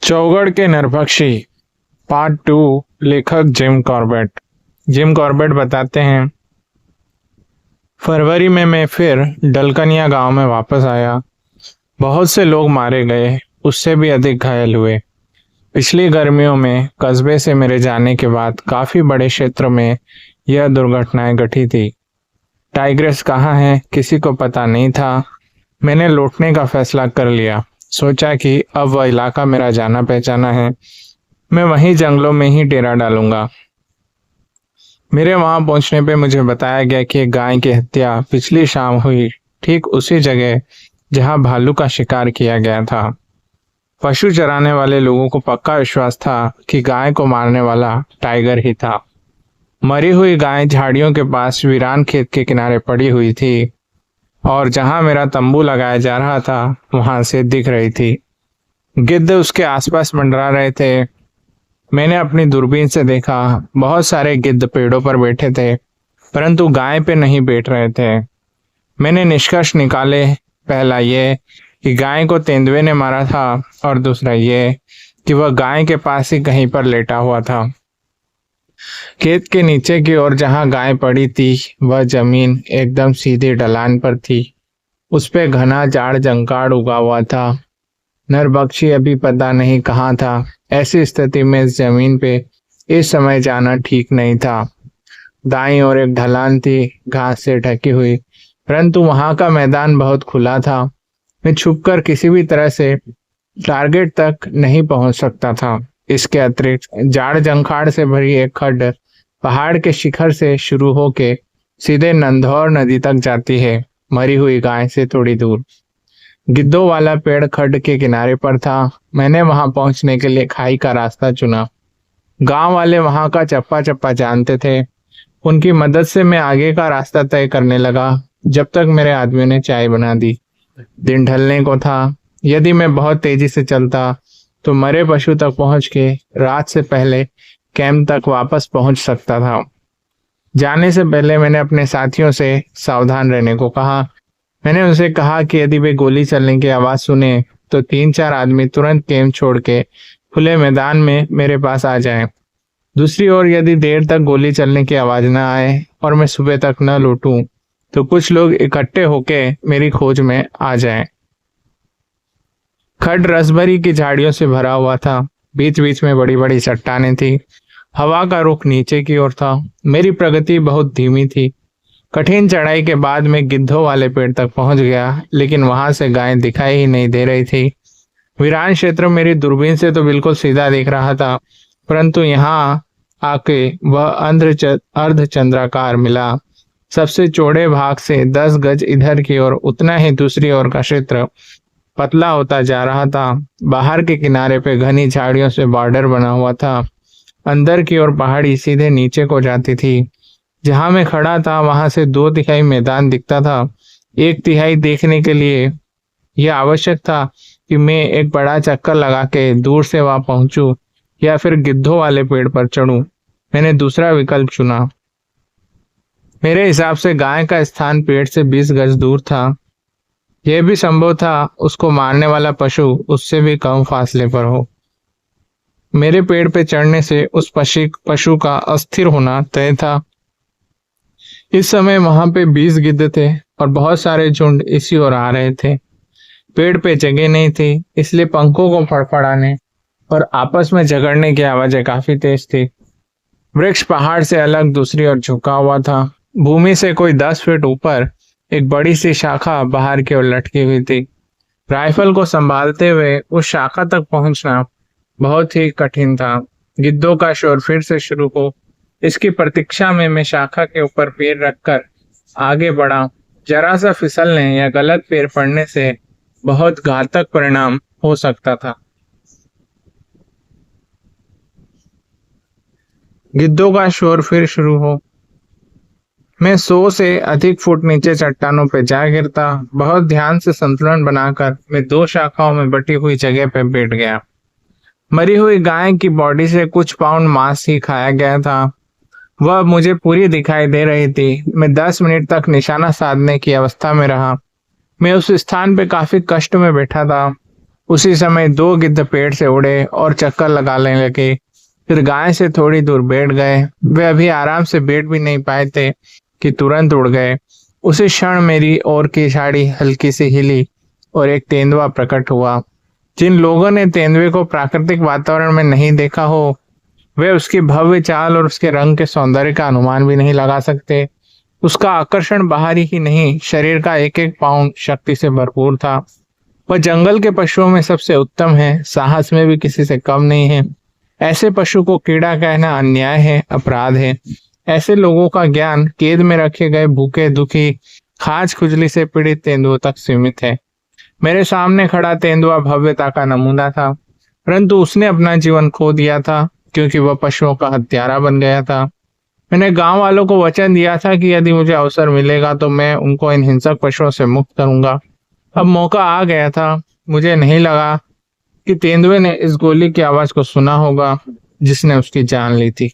चौगढ़ के नरभक्षी part two. लेखक Jim Corbett बताते हैं, फरवरी में मैं फिर डलकनिया गांव में वापस आया। बहुत से लोग मारे गए, उससे भी अधिक घायल हुए। पिछली गर्मियों में कस्बे से मेरे जाने के बाद काफी बड़े क्षेत्र में यह दुर्घटनाएं घटी थी। टाइग्रेस कहाँ है किसी को पता नहीं था। मैंने लौटने का फैसला कर लिया। सोचा कि अब वह इलाका मेरा जाना पहचाना है, मैं वहीं जंगलों में ही डेरा डालूंगा। मेरे वहां पहुंचने पे मुझे बताया गया कि एक गाय की हत्या पिछली शाम हुई, ठीक उसी जगह जहां भालू का शिकार किया गया था। पशु चराने वाले लोगों को पक्का विश्वास था कि गाय को मारने वाला टाइगर ही था। मरी हुई गाय झाड़ियों के पास वीरान खेत के किनारे पड़ी हुई थी और जहां मेरा तंबू लगाया जा रहा था वहां से दिख रही थी। गिद्ध उसके आसपास मंडरा रहे थे। मैंने अपनी दूरबीन से देखा, बहुत सारे गिद्ध पेड़ों पर बैठे थे, परंतु गाय पे नहीं बैठ रहे थे। मैंने निष्कर्ष निकाले, पहला ये कि गाय को तेंदुए ने मारा था और दूसरा ये कि वह गाय के पास ही कहीं पर लेटा हुआ था। खेत के नीचे की ओर जहां गाय पड़ी थी वह जमीन एकदम सीधी ढलान पर थी। उस पे घना झाड़ जंकाड़ उगा हुआ था। नरभक्षी अभी पता नहीं कहाँ था। ऐसी स्थिति में इस जमीन पे इस समय जाना ठीक नहीं था। दाईं ओर एक ढलान थी, घास से ढकी हुई, परंतु वहां का मैदान बहुत खुला था। मैं छुपकर किसी भी तरह से टारगेट तक नहीं पहुंच सकता था। इसके अतिरिक्त झाड़ जंखाड़ से भरी एक खड्ड पहाड़ के शिखर से शुरू होके सीधे नंधौर नदी तक जाती है, मरी हुई गाय से थोड़ी दूर। गिद्धों वाला पेड़ खड्ड के किनारे पर था। मैंने वहां पहुंचने के लिए खाई का रास्ता चुना। गांव वाले वहां का चप्पा चप्पा जानते थे। उनकी मदद से मैं आगे का रास्ता तय करने लगा, जब तक मेरे आदमियों ने चाय बना दी। दिन ढलने को था। यदि मैं बहुत तेजी से चलता तो मरे पशु तक पहुंच के रात से पहले कैंप तक वापस पहुंच सकता था। जाने से पहले मैंने अपने साथियों से सावधान रहने को कहा। मैंने उनसे कहा कि यदि वे गोली चलने की आवाज सुने तो 3-4 आदमी तुरंत कैंप छोड़ के खुले मैदान में मेरे पास आ जाएं। दूसरी ओर यदि देर तक गोली चलने की आवाज न आए और मैं सुबह तक न लौटूं तो कुछ लोग इकट्ठे होके मेरी खोज में आ जाएं। खड्ड रसभरी की झाड़ियों से भरा हुआ था। बीच बीच में बड़ी बड़ी चट्टानें थी। हवा का रुख नीचे की ओर था। मेरी प्रगति बहुत धीमी थी। कठिन चढ़ाई के बाद मैं गिद्धों वाले पेड़ तक पहुंच गया, लेकिन वहां से गाय दिखाई ही नहीं दे रही थी। वीरान क्षेत्र मेरी दूरबीन से तो बिल्कुल सीधा दिख रहा था, परंतु यहाँ आके वह अर्धचंद्राकार मिला। सबसे चौड़े भाग से 10 गज इधर की ओर, उतना ही दूसरी ओर का क्षेत्र पतला होता जा रहा था। बाहर के किनारे पे घनी झाड़ियों से बॉर्डर बना हुआ था। अंदर की ओर पहाड़ी सीधे नीचे को जाती थी। जहां मैं खड़ा था वहां से 2/3 मैदान दिखता था। 1/3 देखने के लिए यह आवश्यक था कि मैं एक बड़ा चक्कर लगा के दूर से वहां पहुंचूं या फिर गिद्धों वाले पेड़ पर चढ़ूं। मैंने दूसरा विकल्प चुना। मेरे हिसाब से गाय का स्थान पेड़ से 20 गज दूर था। यह भी संभव था उसको मारने वाला पशु उससे भी कम फासले पर हो। मेरे पेड़ पे चढ़ने से उस पशु का अस्थिर होना तय था। इस समय वहां पे 20 गिद्ध थे और बहुत सारे झुंड इसी ओर आ रहे थे। पेड़ पे जगह नहीं थी, इसलिए पंखों को फड़फड़ाने और आपस में झगड़ने की आवाजें काफी तेज थी। वृक्ष पहाड़ से अलग दूसरी ओर झुका हुआ था। भूमि से कोई 10 फीट ऊपर एक बड़ी सी शाखा बाहर की ओर लटकी हुई थी। राइफल को संभालते हुए उस शाखा तक पहुंचना बहुत ही कठिन था। गिद्धों का शोर फिर से शुरू हो, इसकी प्रतीक्षा में मैं शाखा के ऊपर पैर रखकर आगे बढ़ा। जरा सा फिसलने या गलत पैर पड़ने से बहुत घातक परिणाम हो सकता था। गिद्धों का शोर फिर शुरू हो, मैं 100 से अधिक फुट नीचे चट्टानों पे जा गिरता। बहुत ध्यान से संतुलन बनाकर मैं 2 शाखाओं में बटी हुई जगह पे बैठ गया। मरी हुई गाय की बॉडी से कुछ पाउंड मांस ही खाया गया था। वह मुझे पूरी दिखाई दे रही थी। मैं 10 मिनट तक निशाना साधने की अवस्था में रहा। मैं उस स्थान पे काफी कष्ट में बैठा था। उसी समय 2 गिद्ध पेड़ से उड़े और चक्कर लगाने लगे। फिर गाय से थोड़ी दूर बैठ गए। वे अभी आराम से बैठ भी नहीं पाए थे कि तुरंत उड़ गए। उसी क्षण मेरी ओर की साड़ी हल्की सी हिली और एक तेंदुआ प्रकट हुआ। जिन लोगों ने तेंदुए को प्राकृतिक वातावरण में नहीं देखा हो, वे उसकी भव्य चाल और उसके रंग के सौंदर्य का अनुमान भी नहीं लगा सकते। उसका आकर्षण बाहरी ही नहीं, शरीर का एक एक पाउंड शक्ति से भरपूर था। वह जंगल के पशुओं में सबसे उत्तम है, साहस में भी किसी से कम नहीं है। ऐसे पशु को कीड़ा कहना अन्याय है, अपराध है। ऐसे लोगों का ज्ञान कैद में रखे गए भूखे, दुखी, खाज खुजली से पीड़ित तेंदुओं तक सीमित है। मेरे सामने खड़ा तेंदुआ भव्यता का नमूना था, परंतु उसने अपना जीवन खो दिया था क्योंकि वह पशुओं का हत्यारा बन गया था। मैंने गांव वालों को वचन दिया था कि यदि मुझे अवसर मिलेगा तो मैं उनको इन हिंसक पशुओं से मुक्त करूंगा। अब मौका आ गया था। मुझे नहीं लगा कि तेंदुए ने इस गोली की आवाज को सुना होगा जिसने उसकी जान ली थी।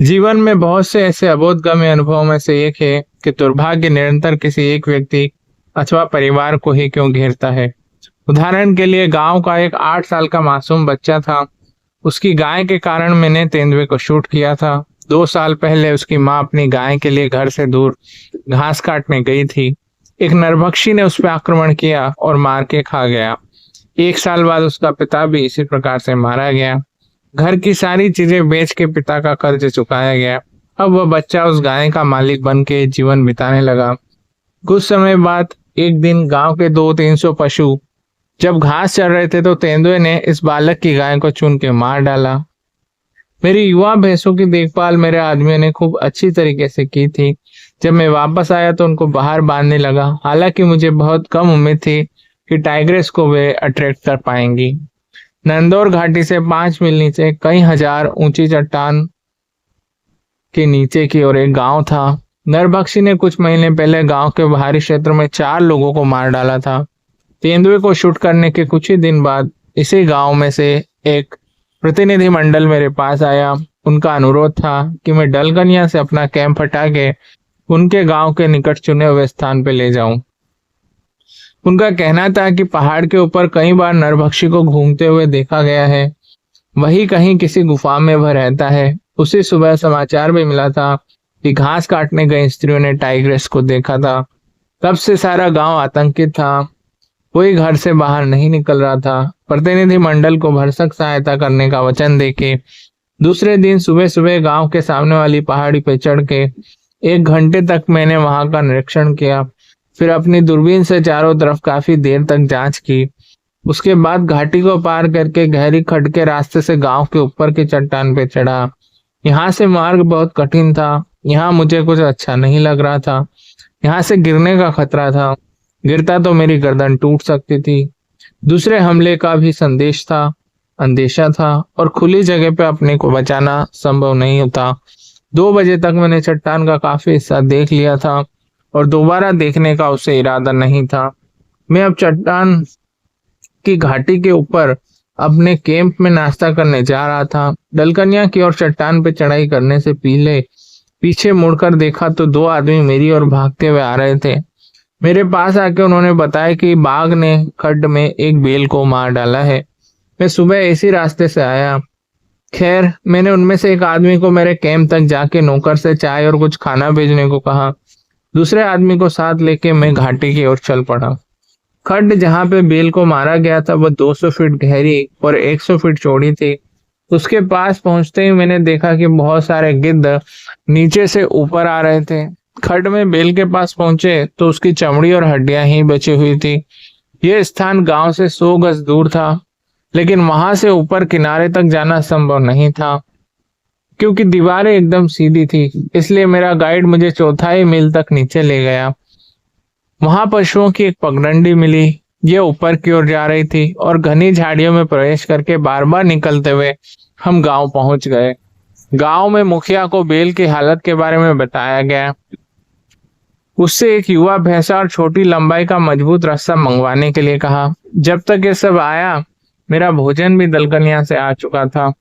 जीवन में बहुत से ऐसे अबोधगम्य अनुभवों में से एक है कि दुर्भाग्य निरंतर किसी एक व्यक्ति अथवा परिवार को ही क्यों घेरता है। उदाहरण के लिए गांव का एक 8 साल का मासूम बच्चा था। उसकी गाय के कारण मैंने तेंदुए को शूट किया था। 2 साल पहले उसकी माँ अपनी गाय के लिए घर से दूर घास काटने गई थी। एक नरभक्षी ने उस पर आक्रमण किया और मार के खा गया। 1 साल बाद उसका पिता भी इसी प्रकार से मारा गया। घर की सारी चीजें बेच के पिता का कर्ज चुकाया गया। अब वह बच्चा उस गाय का मालिक बन के जीवन बिताने लगा। कुछ समय बाद एक दिन गांव के 200-300 पशु जब घास चर रहे थे तो तेंदुए ने इस बालक की गाय को चुन के मार डाला। मेरी युवा भैंसों की देखभाल मेरे आदमियों ने खूब अच्छी तरीके से की थी। जब मैं वापस आया तो उनको बाहर बांधने लगा। हालांकि मुझे बहुत कम उम्मीद थी कि टाइग्रेस को वे अट्रैक्ट कर पाएंगी। नंदौर घाटी से 5 मील नीचे कई हजार ऊंची चट्टान के नीचे की ओर एक गांव था। नरभक्षी ने कुछ महीने पहले गांव के बाहरी क्षेत्र में 4 लोगों को मार डाला था। तेंदुए को शूट करने के कुछ ही दिन बाद इसी गांव में से एक प्रतिनिधि मंडल मेरे पास आया। उनका अनुरोध था कि मैं डलगनिया से अपना कैंप हटा के उनके गांव के निकट चुने हुए स्थान पे ले जाऊं। उनका कहना था कि पहाड़ के ऊपर कई बार नरभक्षी को घूमते हुए देखा गया है। वही कहीं किसी गुफा में वह रहता है। उसी सुबह समाचार भी मिला था कि घास काटने गई स्त्रियों ने टाइग्रेस को देखा था। तब से सारा गांव आतंकित था। कोई घर से बाहर नहीं निकल रहा था। प्रतिनिधि मंडल को भरसक सहायता करने का वचन देके दूसरे दिन सुबह सुबह गांव के सामने वाली पहाड़ी पे चढ़ के 1 घंटे तक मैंने वहां का निरीक्षण किया। फिर अपनी दूरबीन से चारों तरफ काफी देर तक जांच की। उसके बाद घाटी को पार करके गहरी खड्ड के रास्ते से गांव के ऊपर की चट्टान पे चढ़ा। यहाँ से मार्ग बहुत कठिन था। यहाँ मुझे कुछ अच्छा नहीं लग रहा था। यहाँ से गिरने का खतरा था। गिरता तो मेरी गर्दन टूट सकती थी। दूसरे हमले का भी अंदेशा था और खुली जगह पे अपने को बचाना संभव नहीं होता। 2 बजे तक मैंने चट्टान का काफी हिस्सा देख लिया था और दोबारा देखने का उससे इरादा नहीं था। मैं अब चट्टान की घाटी के ऊपर अपने कैंप में नाश्ता करने जा रहा था। डलकनिया की ओर चट्टान पे चढ़ाई करने से पीछे मुड़कर देखा तो 2 आदमी मेरी ओर भागते हुए आ रहे थे। मेरे पास आके उन्होंने बताया कि बाघ ने खड्ड में एक बैल को मार डाला है। मैं सुबह इसी रास्ते से आया। खैर, मैंने उनमें से एक आदमी को मेरे कैंप तक जाके नौकर से चाय और कुछ खाना भेजने को कहा। दूसरे आदमी को साथ लेके मैं घाटी की ओर चल पड़ा। खड्ड जहाँ पे बैल को मारा गया था वह 200 फीट गहरी और 100 फीट चौड़ी थी। उसके पास पहुंचते ही मैंने देखा कि बहुत सारे गिद्ध नीचे से ऊपर आ रहे थे। खड्ड में बैल के पास पहुंचे तो उसकी चमड़ी और हड्डियां ही बची हुई थी। यह स्थान गांव से 100 गज दूर था, लेकिन वहां से ऊपर किनारे तक जाना संभव नहीं था क्योंकि दीवारें एकदम सीधी थी। इसलिए मेरा गाइड मुझे 4 मील तक नीचे ले गया। वहां पशुओं की एक पगडंडी मिली। ये ऊपर की ओर जा रही थी और घनी झाड़ियों में प्रवेश करके बार बार निकलते हुए हम गांव पहुंच गए। गांव में मुखिया को बैल की हालत के बारे में बताया गया। उससे एक युवा भैंसा और छोटी लंबाई का मजबूत रस्सा मंगवाने के लिए कहा। जब तक ये सब आया मेरा भोजन भी दलकनिया से आ चुका था।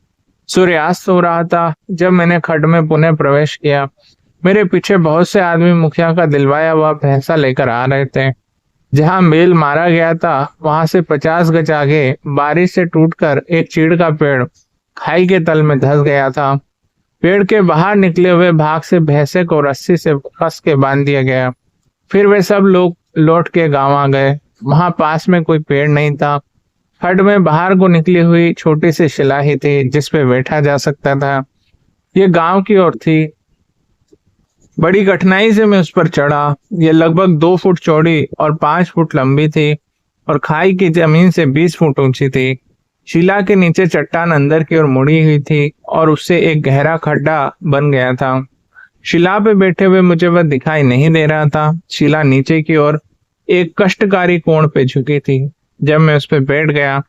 सूर्यास्त हो रहा था जब मैंने खड्ड में पुनः प्रवेश किया। मेरे पीछे बहुत से आदमी मुखिया का दिलवाया हुआ भैंसा लेकर आ रहे थे। जहां मेल मारा गया था वहां से 50 गज आगे बारिश से टूटकर एक चीड़ का पेड़ खाई के तल में धंस गया था। पेड़ के बाहर निकले हुए भाग से भैंसे को रस्सी से कस के बांध दिया गया। फिर वे सब लोग लौट के गांव आ गए। वहां पास में कोई पेड़ नहीं था। हट में बाहर को निकली हुई छोटी सी शिला ही थी जिस पे बैठा जा सकता था। ये गांव की ओर थी। बड़ी कठिनाई से मैं उस पर चढ़ा। ये लगभग 2 फुट चौड़ी और 5 फुट लंबी थी और खाई की जमीन से 20 फुट ऊंची थी। शिला के नीचे चट्टान अंदर की ओर मुड़ी हुई थी और उससे एक गहरा खड्डा बन गया था। शिला पे बैठे हुए मुझे वह दिखाई नहीं दे रहा था। शिला नीचे की ओर एक कष्टकारी कोण पे झुकी थी। जब मैं उस पर बैठ गया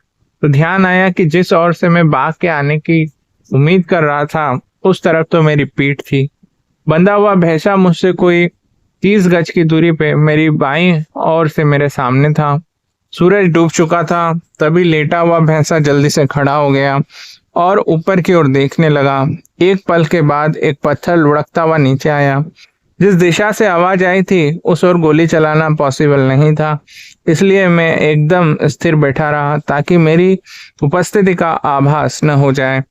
तो ध्यान आया कि जिस ओर से मैं बाघ के आने की उम्मीद कर रहा था उस तरफ तो मेरी पीठ थी। बंधा हुआ भैंसा मुझसे कोई 30 गज की दूरी पे मेरी बाईं ओर से मेरे सामने था। सूरज डूब चुका था। तभी लेटा हुआ भैंसा जल्दी से खड़ा हो गया और ऊपर की ओर देखने लगा। एक पल के बाद एक पत्थर लुढ़कता हुआ नीचे आया। जिस दिशा से आवाज आई थी उस ओर गोली चलाना पॉसिबल नहीं था, इसलिए मैं एकदम स्थिर बैठा रहा ताकि मेरी उपस्थिति का आभास न हो जाए।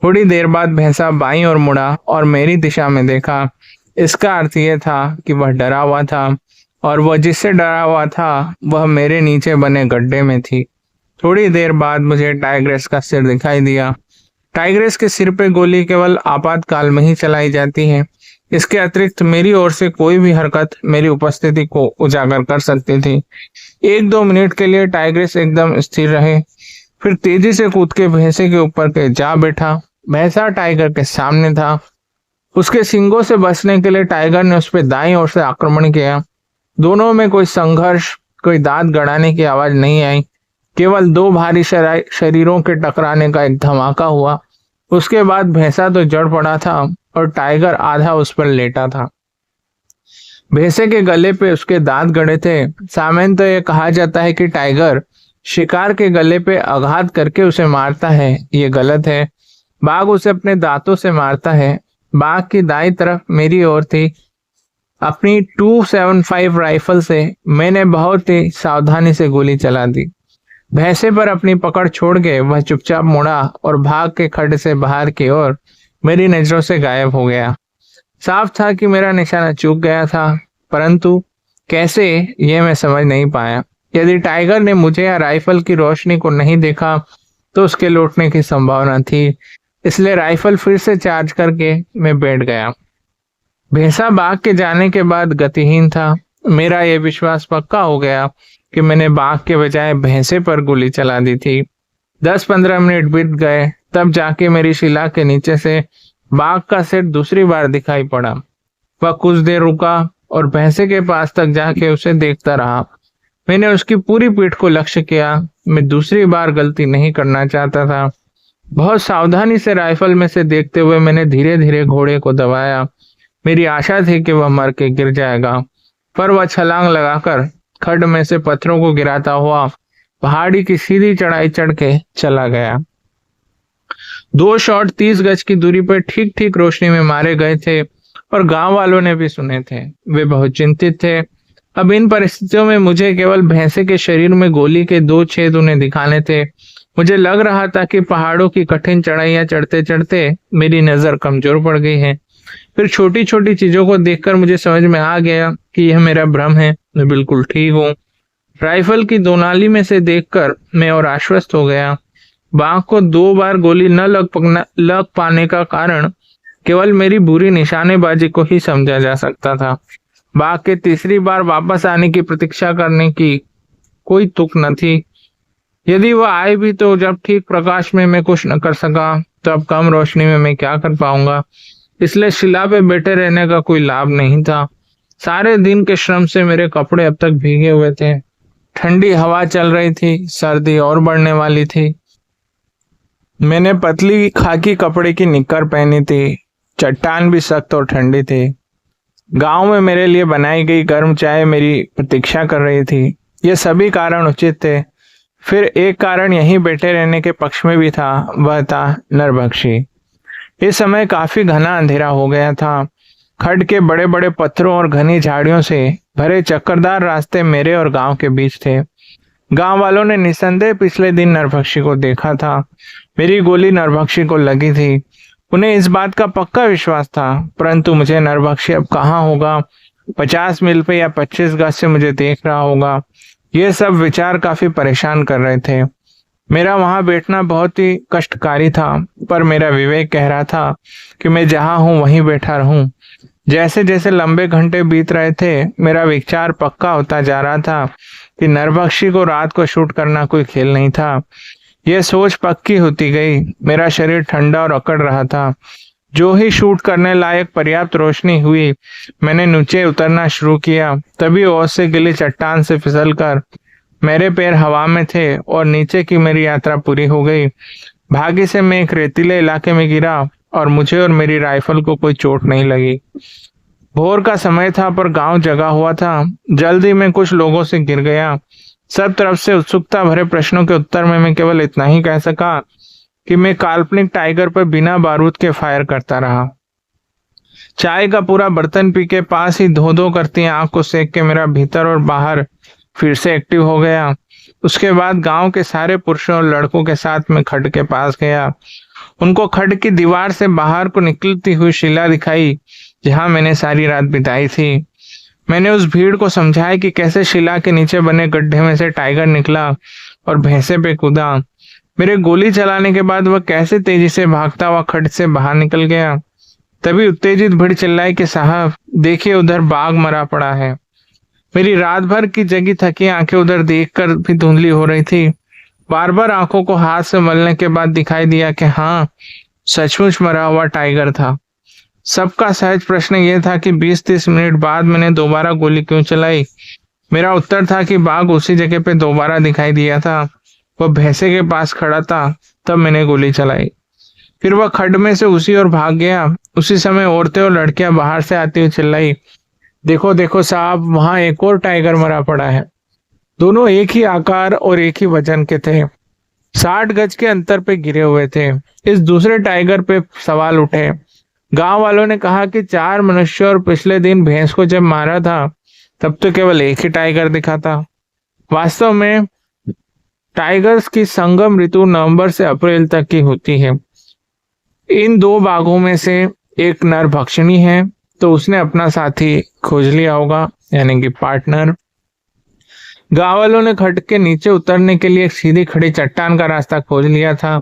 थोड़ी देर बाद भैंसा बाईं ओर मुड़ा और मेरी दिशा में देखा। इसका अर्थ यह था कि वह डरा हुआ था और वह जिससे डरा हुआ था वह मेरे नीचे बने गड्ढे में थी। थोड़ी देर बाद मुझे टाइग्रेस का सिर दिखाई दिया। टाइग्रेस के सिर पे गोली केवल आपातकाल में ही चलाई जाती है। इसके अतिरिक्त मेरी ओर से कोई भी हरकत मेरी उपस्थिति को उजागर कर सकती थी। 1-2 मिनट के लिए टाइग्रेस एकदम स्थिर रहे, फिर तेजी से कूद के भैंसे के ऊपर के जा बैठा। भैंसा टाइगर के सामने था। उसके सींगों से बचने के लिए टाइगर ने उस पर दाईं ओर से आक्रमण किया। दोनों में कोई संघर्ष, कोई दांत गड़ाने की आवाज नहीं आई। केवल 2 भारी शरीरों के टकराने का एक धमाका हुआ। उसके बाद भैंसा तो जड़ पड़ा था और टाइगर आधा उस पर लेटा था। भैंसे के गले पे उसके दांत गड़े थे। सामान्य तो यह कहा जाता है कि टाइगर शिकार के गले पे आघात करके उसे मारता है। ये गलत है। बाघ उसे अपने दांतों से मारता है। बाघ की दाईं तरफ मेरी ओर थी। अपनी 275 राइफल से मैंने बहुत ही सावधानी से गोली चला दी। भैंसे पर अपनी पकड़ छोड़ के वह चुपचाप मुड़ा और भाग के खड्ड से बाहर की ओर मेरी नजरों से गायब हो गया। साफ था कि मेरा निशाना चूक गया था, परंतु कैसे यह मैं समझ नहीं पाया। यदि टाइगर ने मुझे या राइफल की रोशनी को नहीं देखा तो उसके लौटने की संभावना थी, इसलिए राइफल फिर से चार्ज करके मैं बैठ गया। भैंसा बाघ के जाने के बाद गतिहीन था। मेरा यह विश्वास पक्का हो गया कि मैंने बाघ के बजाय भैंसे पर गोली चला दी थी। 10-15 मिनट बीत गए, तब जाके मेरी शिला के नीचे से बाघ का सिर दूसरी बार दिखाई पड़ा। वह कुछ देर रुका और भैंसे के पास तक जाके उसे देखता रहा। मैंने उसकी पूरी पीठ को लक्ष्य किया। मैं दूसरी बार गलती नहीं करना चाहता था। बहुत सावधानी से राइफल में से देखते हुए मैंने धीरे धीरे घोड़े को दबाया। मेरी आशा थी कि वह मर के गिर जाएगा, पर वह छलांग लगाकर खड्ड में से पत्थरों को गिराता हुआ पहाड़ी की सीधी चढ़ाई चढ़ के चला गया। 2 शॉट 30 गज की दूरी पर ठीक ठीक रोशनी में मारे गए थे और गांव वालों ने भी सुने थे। वे बहुत चिंतित थे। अब इन परिस्थितियों में मुझे केवल भैंसे के शरीर में गोली के 2 छेद उन्हें दिखाने थे। मुझे लग रहा था कि पहाड़ों की कठिन चढ़ाइयां चढ़ते चढ़ते मेरी नजर कमजोर पड़ गई है। फिर छोटी छोटी चीजों को देखकर मुझे समझ में आ गया कि यह मेरा भ्रम है। मैं बिल्कुल ठीक हूँ। राइफल की दोनाली में से देखकर मैं और आश्वस्त हो गया। बाघ को 2 बार गोली न लग पाने का कारण केवल मेरी बुरी निशानेबाजी को ही समझा जा सकता था। बाघ के तीसरी बार वापस आने की प्रतीक्षा करने की कोई तुक न थी। यदि वह आए भी तो जब ठीक प्रकाश में मैं कुछ न कर सका तो अब कम रोशनी में मैं क्या कर पाऊंगा। इसलिए शिला पे बैठे रहने का कोई लाभ नहीं था। सारे दिन के श्रम से मेरे कपड़े अब तक भीगे हुए थे। ठंडी हवा चल रही थी। सर्दी और बढ़ने वाली थी। मैंने पतली खाकी कपड़े की निक्कर पहनी थी। चट्टान भी सख्त और ठंडी थी। गांव में मेरे लिए बनाई गई गर्म चाय मेरी प्रतीक्षा कर रही थी। ये सभी कारण उचित थे। फिर एक कारण यहीं बैठे रहने के पक्ष में भी था, वह था नरभक्षी। इस समय काफी घना अंधेरा हो गया था। खड्ड के बड़े बड़े पत्थरों और घनी झाड़ियों से भरे चक्करदार रास्ते मेरे और गांव के बीच थे। गांव वालों ने निस्संदेह पिछले दिन नरभक्षी को देखा था। मेरी गोली नरभक्षी को लगी थी। उन्हें इस बात का पक्का विश्वास था, परंतु मुझे नरभक्षी अब कहाँ होगा, 50 मील पे या 25 गज से मुझे देख रहा होगा। ये सब विचार काफी परेशान कर रहे थे। मेरा वहां बैठना बहुत ही कष्टकारी था, पर मेरा विवेक कह रहा था कि मैं जहां हूं वहीं बैठा रहूं। जैसे जैसे लंबे घंटे बीत रहे थे, मेरा विचार पक्का होता जा रहा था कि नरभक्षी को रात को शूट करना कोई खेल नहीं था। यह सोच पक्की होती गई। मेरा शरीर ठंडा और अकड़ रहा था। जो ही शूट करने लायक पर्याप्त रोशनी हुई, मैंने नीचे उतरना शुरू किया। तभी ओस से गिली चट्टान से फिसलकर मेरे पैर हवा में थे और नीचे की मेरी यात्रा पूरी हो गई। भाग्य से मैं एक रेतीले इलाके में गिरा और मुझे और मेरी राइफल को कोई चोट नहीं लगी। भोर का समय था, पर गांव जगा हुआ था। जल्दी मैं कुछ लोगों से गिर गया। सब तरफ से उत्सुकता भरे प्रश्नों के उत्तर में मैं केवल इतना ही कह सका कि मैं काल्पनिक टाइगर पर बिना बारूद के फायर करता रहा। चाय का पूरा बर्तन पी के पास ही धो धो करती आंख को सेक के मेरा भीतर और बाहर फिर से एक्टिव हो गया। उसके बाद गांव के सारे पुरुषों और लड़कों के साथ मैं खड्ड के पास गया। उनको खड्ड की दीवार से बाहर को निकलती हुई शिला दिखाई, जहां मैंने सारी रात बिताई थी। मैंने उस भीड़ को समझाया कि कैसे शिला के नीचे बने गड्ढे में से टाइगर निकला और भैंसे पे कूदा। मेरे गोली चलाने के बाद वह कैसे तेजी से भागता हुआ खड्ड से बाहर निकल गया। तभी उत्तेजित भीड़ चिल्लाई कि साहब देखिए, उधर बाघ मरा पड़ा है। मेरी रात भर की जगी थकी आंखें उधर देखकर भी धुंधली हो रही थी। बार बार आंखों को हाथ से मलने के बाद दिखाई दिया कि हाँ, सचमुच मरा हुआ टाइगर था। सबका सहज प्रश्न यह था कि 20-30 मिनट बाद मैंने दोबारा गोली क्यों चलाई। मेरा उत्तर था कि बाघ उसी जगह पे दोबारा दिखाई दिया था। वह भैंसे के पास खड़ा था, तब मैंने गोली चलाई। फिर वह खड्ड में से उसी ओर भाग गया। उसी समय औरतें और लड़कियां बाहर से आती हुई चिल्लाई, देखो देखो साहब, वहां एक और टाइगर मरा पड़ा है। दोनों एक ही आकार और एक ही वजन के थे, 60 गज के अंतर पे गिरे हुए थे। इस दूसरे टाइगर पे सवाल उठे। गांव वालों ने कहा कि 4 मनुष्य और पिछले दिन भैंस को जब मारा था, तब तो केवल एक ही टाइगर दिखा था। वास्तव में टाइगर्स की संगम ऋतु नवंबर से अप्रैल तक की होती है। इन 2 बाघों में से एक नर भक्षणी है, तो उसने अपना साथी खोज लिया होगा, यानी कि पार्टनर। गांव वालों ने खड्ड के नीचे उतरने के लिए एक सीधी खड़ी चट्टान का रास्ता खोज लिया था।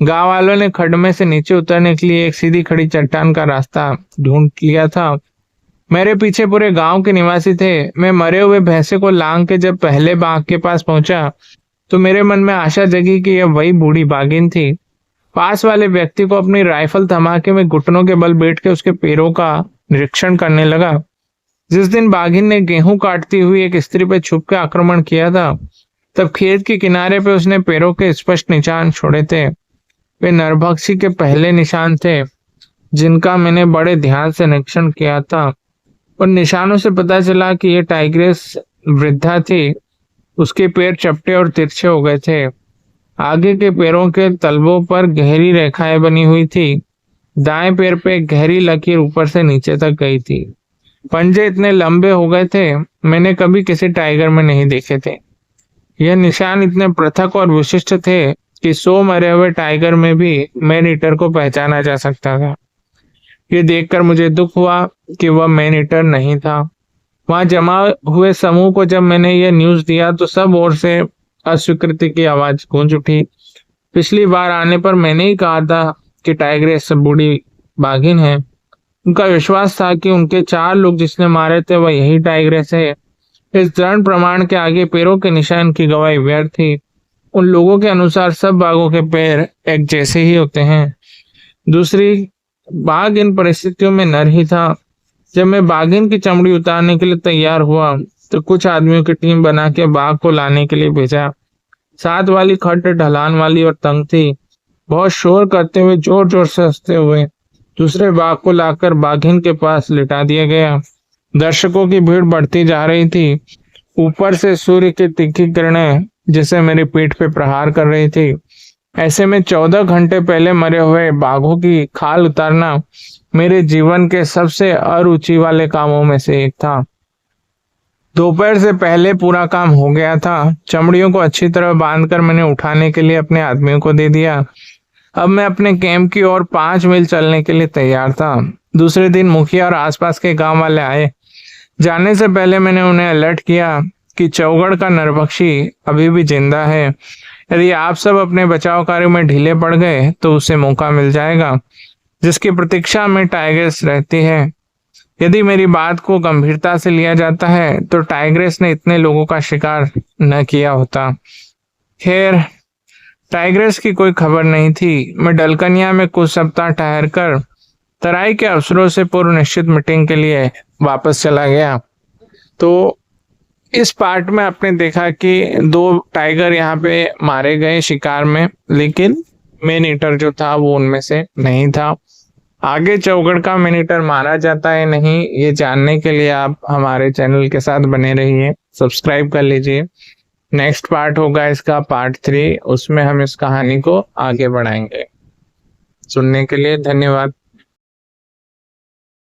गांव वालों ने खड्ड में से नीचे उतरने के लिए एक सीधी खड़ी चट्टान का रास्ता ढूंढ लिया था। मेरे पीछे पूरे गांव के निवासी थे। मैं मरे हुए भैंसे को लांग के जब पहले बाघ के पास पहुंचा, तो मेरे मन में आशा जगी कि यह वही बूढ़ी बाघिन थी। पास वाले व्यक्ति को अपनी राइफल थमा के मैं घुटनों के बल बैठ के उसके पैरों का निरीक्षण करने लगा। जिस दिन बाघिन ने गेहूं काटती हुई एक स्त्री पे छुप के आक्रमण किया था, तब खेत के किनारे पे उसने पैरों के स्पष्ट निशान छोड़े थे। वे नरभक्षी के पहले निशान थे, जिनका मैंने बड़े ध्यान से निरीक्षण किया था। उन निशानों से पता चला कि यह टाइग्रेस वृद्धा थी। उसके पैर चपटे और तिरछे हो गए थे। आगे के पैरों के तलवों पर गहरी रेखाएं बनी हुई थी। दाएं पैर पे गहरी लकीर ऊपर से नीचे तक गई थी। पंजे इतने लंबे हो गए थे, मैंने कभी किसी टाइगर में नहीं देखे थे। यह निशान इतने पृथक और विशिष्ट थे कि 100 मरे हुए टाइगर में भी मैन ईटर को पहचाना जा सकता था। ये देखकर मुझे दुख हुआ कि वह मैन ईटर नहीं था। वहां जमा हुए समूह को जब मैंने यह न्यूज दिया, तो सब ओर से अस्वीकृति की आवाज गूंज उठी। पिछली बार आने पर मैंने ही कहा था कि टाइग्रेस बूढ़ी बाघिन है। उनका विश्वास था कि उनके 4 लोग जिसने मारे थे वह यही टाइग्रेस है। इस दृढ़ प्रमाण के आगे पैरों के निशान की गवाही व्यर्थ थी। उन लोगों के अनुसार सब बाघों के पैर एक जैसे ही होते हैं। दूसरी, बाघ इन परिस्थितियों में नर ही था। जब मैं बाघिन की चमड़ी उतारने के लिए तैयार हुआ, तो कुछ आदमियों की टीम बना के बाघ को लाने के लिए भेजा। साथ वाली खड्ड ढलान वाली और तंग थी। बहुत शोर करते हुए, जोर जोर से हंसते हुए दूसरे बाघ को लाकर बाघिन के पास लिटा दिया गया। दर्शकों की भीड़ बढ़ती जा रही थी। ऊपर से सूर्य की तीखी किरणें जैसे मेरी पीठ पे प्रहार कर रही थी। ऐसे में 14 घंटे पहले मरे हुए बाघों की खाल उतारना मेरे जीवन के सबसे अरुचि वाले कामों में से एक था। दोपहर से पहले पूरा काम हो गया था। चमड़ियों को अच्छी तरह बांधकर मैंने उठाने के लिए अपने आदमियों को दे दिया। अब मैं अपने कैंप की ओर 5 मील चलने के लिए तैयार था। दूसरे दिन मुखिया और आसपास के गांव वाले आए। जाने से पहले मैंने उन्हें अलर्ट किया कि चौगढ़ का नरभक्षी अभी भी जिंदा है। यदि आप सब अपने बचाव कार्य में ढीले पड़ गए तो उसे मौका मिल जाएगा जिसकी प्रतीक्षा में टाइग्रेस रहती है। यदि मेरी बात को गंभीरता से लिया जाता है तो टाइग्रेस ने इतने लोगों का शिकार न किया होता। खैर, टाइग्रेस की कोई खबर नहीं थी। मैं डलकनिया में कुछ सप्ताह ठहर कर तराई के अफसरों से पूर्व निश्चित मीटिंग के लिए वापस चला गया। तो इस पार्ट में आपने देखा कि 2 टाइगर यहाँ पे मारे गए शिकार में, लेकिन मेन ईटर जो था वो उनमें से नहीं था। आगे चौगढ़ का मेन ईटर मारा जाता है नहीं, ये जानने के लिए आप हमारे चैनल के साथ बने रहिए, सब्सक्राइब कर लीजिए। नेक्स्ट पार्ट होगा इसका पार्ट 3, उसमें हम इस कहानी को आगे बढ़ाएंगे। सुनने के लिए धन्यवाद।